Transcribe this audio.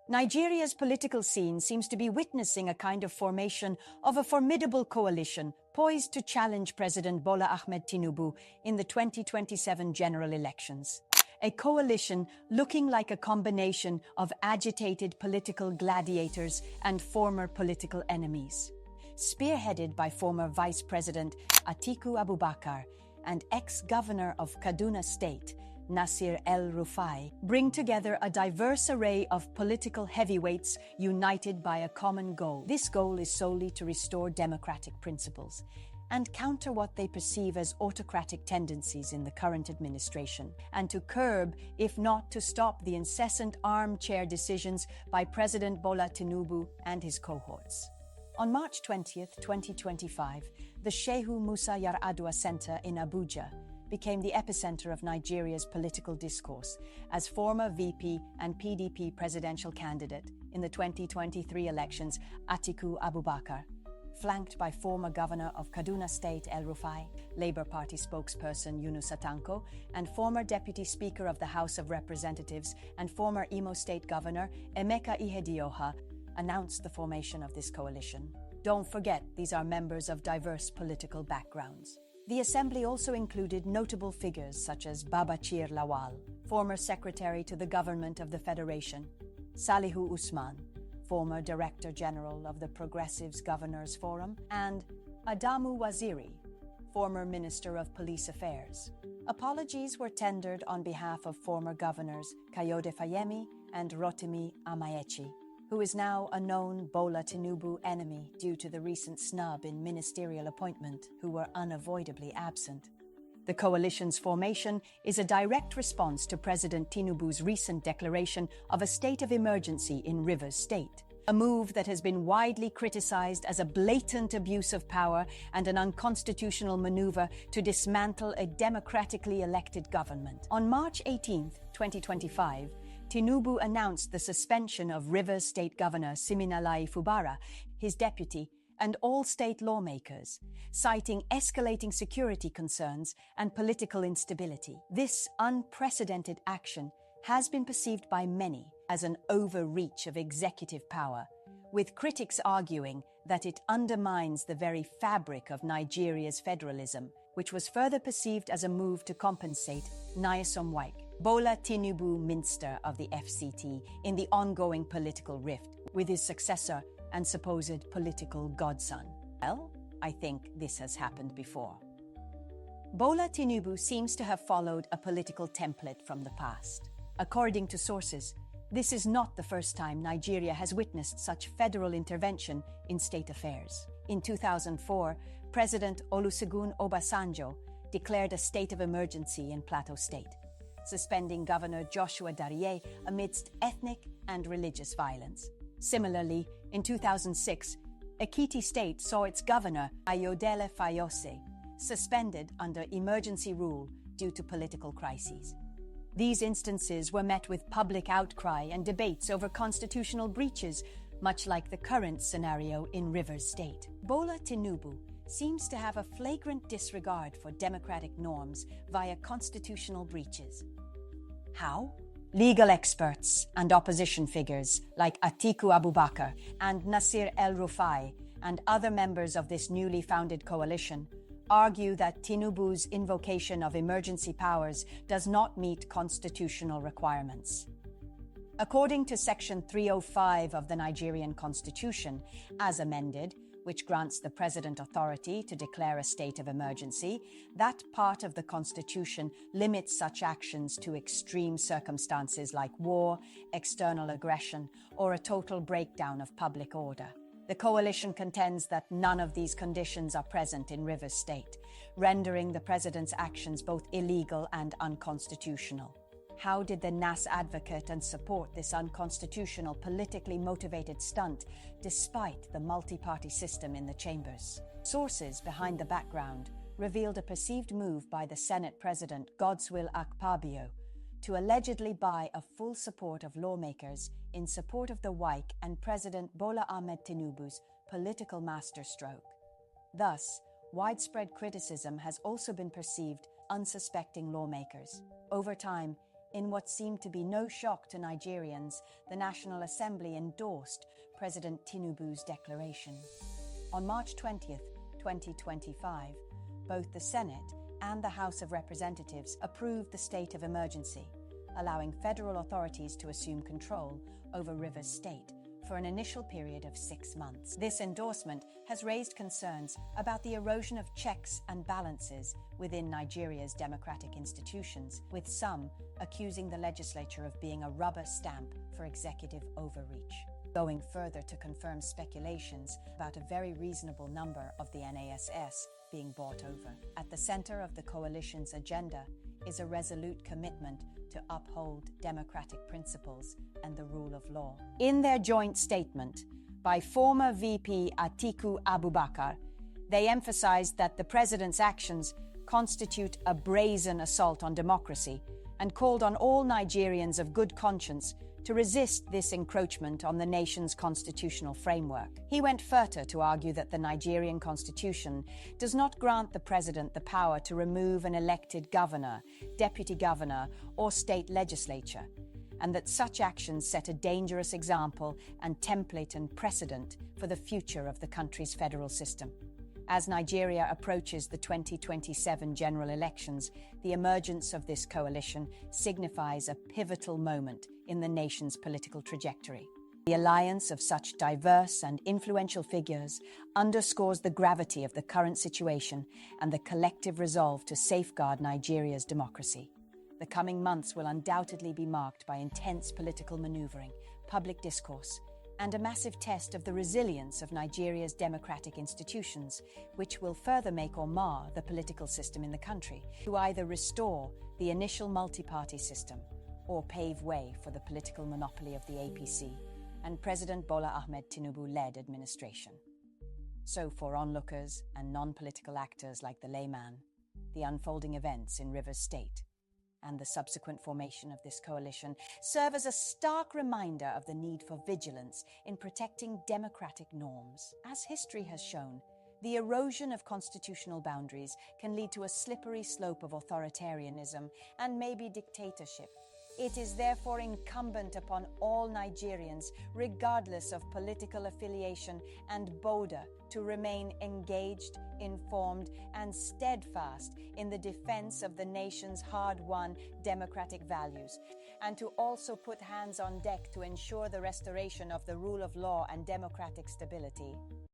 Nigeria's political scene seems to be witnessing a kind of formation of a formidable coalition poised to challenge President Bola Ahmed Tinubu in the 2027 general elections. A coalition looking like a combination of agitated political gladiators and former political enemies. Spearheaded by former Vice President Atiku Abubakar and ex-governor of Kaduna State, Nasir El-Rufai, bring together a diverse array of political heavyweights united by a common goal. This goal is solely to restore democratic principles and counter what they perceive as autocratic tendencies in the current administration, and to curb, if not to stop, the incessant armchair decisions by President Bola Tinubu and his cohorts. On March 20, 2025, the Shehu Musa Yar'Adua Center in Abuja became the epicenter of Nigeria's political discourse as former VP and PDP presidential candidate in the 2023 elections, Atiku Abubakar, flanked by former governor of Kaduna State El-Rufai, Labour Party spokesperson Yunus Atanko, and former deputy speaker of the House of Representatives and former Imo State governor Emeka Ihedioha, announced the formation of this coalition. Don't forget, these are members of diverse political backgrounds. The assembly also included notable figures such as Babachir Lawal, former secretary to the government of the Federation, Salihu Usman, former Director General of the Progressives Governors Forum, and Adamu Waziri, former Minister of Police Affairs. Apologies were tendered on behalf of former governors Kayode Fayemi and Rotimi Amaechi, who is now a known Bola Tinubu enemy due to the recent snub in ministerial appointment, who were unavoidably absent. The coalition's formation is a direct response to President Tinubu's recent declaration of a state of emergency in Rivers State, a move that has been widely criticized as a blatant abuse of power and an unconstitutional maneuver to dismantle a democratically elected government. On March 18, 2025, Tinubu announced the suspension of Rivers State Governor Siminalayi Fubara, his deputy, and all state lawmakers, citing escalating security concerns and political instability. This unprecedented action has been perceived by many as an overreach of executive power, with critics arguing that it undermines the very fabric of Nigeria's federalism, which was further perceived as a move to compensate Nyesom Wike, Bola Tinubu Minster of the FCT, in the ongoing political rift with his successor and supposed political godson. Well, I think this has happened before. Bola Tinubu seems to have followed a political template from the past. According to sources, this is not the first time Nigeria has witnessed such federal intervention in state affairs. In 2004, President Olusegun Obasanjo declared a state of emergency in Plateau State, suspending Governor Joshua Dariye amidst ethnic and religious violence. Similarly, in 2006, Ekiti State saw its governor, Ayodele Fayose, suspended under emergency rule due to political crises. These instances were met with public outcry and debates over constitutional breaches, much like the current scenario in Rivers State. Bola Tinubu seems to have a flagrant disregard for democratic norms via constitutional breaches. How? Legal experts and opposition figures like Atiku Abubakar and Nasir El-Rufai and other members of this newly founded coalition argue that Tinubu's invocation of emergency powers does not meet constitutional requirements. According to Section 305 of the Nigerian Constitution, as amended, which grants the president authority to declare a state of emergency, that part of the Constitution limits such actions to extreme circumstances like war, external aggression, or a total breakdown of public order. The coalition contends that none of these conditions are present in Rivers State, rendering the president's actions both illegal and unconstitutional. How did the NAS advocate and support this unconstitutional, politically motivated stunt despite the multi-party system in the chambers? Sources behind the background revealed a perceived move by the Senate President Godswill Akpabio to allegedly buy a full support of lawmakers in support of the Wike and President Bola Ahmed Tinubu's political masterstroke. Thus, widespread criticism has also been perceived unsuspecting lawmakers. Over time, In what seemed to be no shock to Nigerians, the National Assembly endorsed President Tinubu's declaration. On March 20th, 2025, both the Senate and the House of Representatives approved the state of emergency, allowing federal authorities to assume control over Rivers State for an initial period of 6 months. This endorsement has raised concerns about the erosion of checks and balances within Nigeria's democratic institutions, with some accusing the legislature of being a rubber stamp for executive overreach, going further to confirm speculations about a very reasonable number of the NASS being bought over. At the center of the coalition's agenda is a resolute commitment to uphold democratic principles and the rule of law. In their joint statement by former VP Atiku Abubakar, they emphasized that the president's actions constitute a brazen assault on democracy and called on all Nigerians of good conscience to resist this encroachment on the nation's constitutional framework. He went further to argue that the Nigerian constitution does not grant the president the power to remove an elected governor, deputy governor, or state legislature, and that such actions set a dangerous example and template and precedent for the future of the country's federal system. As Nigeria approaches the 2027 general elections, the emergence of this coalition signifies a pivotal moment in the nation's political trajectory. The alliance of such diverse and influential figures underscores the gravity of the current situation and the collective resolve to safeguard Nigeria's democracy. The coming months will undoubtedly be marked by intense political maneuvering, public discourse, and a massive test of the resilience of Nigeria's democratic institutions, which will further make or mar the political system in the country, to either restore the initial multi-party system or pave way for the political monopoly of the APC and President Bola Ahmed Tinubu-led administration. So for onlookers and non-political actors like the layman, the unfolding events in Rivers State and the subsequent formation of this coalition serve as a stark reminder of the need for vigilance in protecting democratic norms. As history has shown, the erosion of constitutional boundaries can lead to a slippery slope of authoritarianism and maybe dictatorship. It is therefore incumbent upon all Nigerians, regardless of political affiliation and border, to remain engaged, informed, and steadfast in the defense of the nation's hard-won democratic values, and to also put hands on deck to ensure the restoration of the rule of law and democratic stability.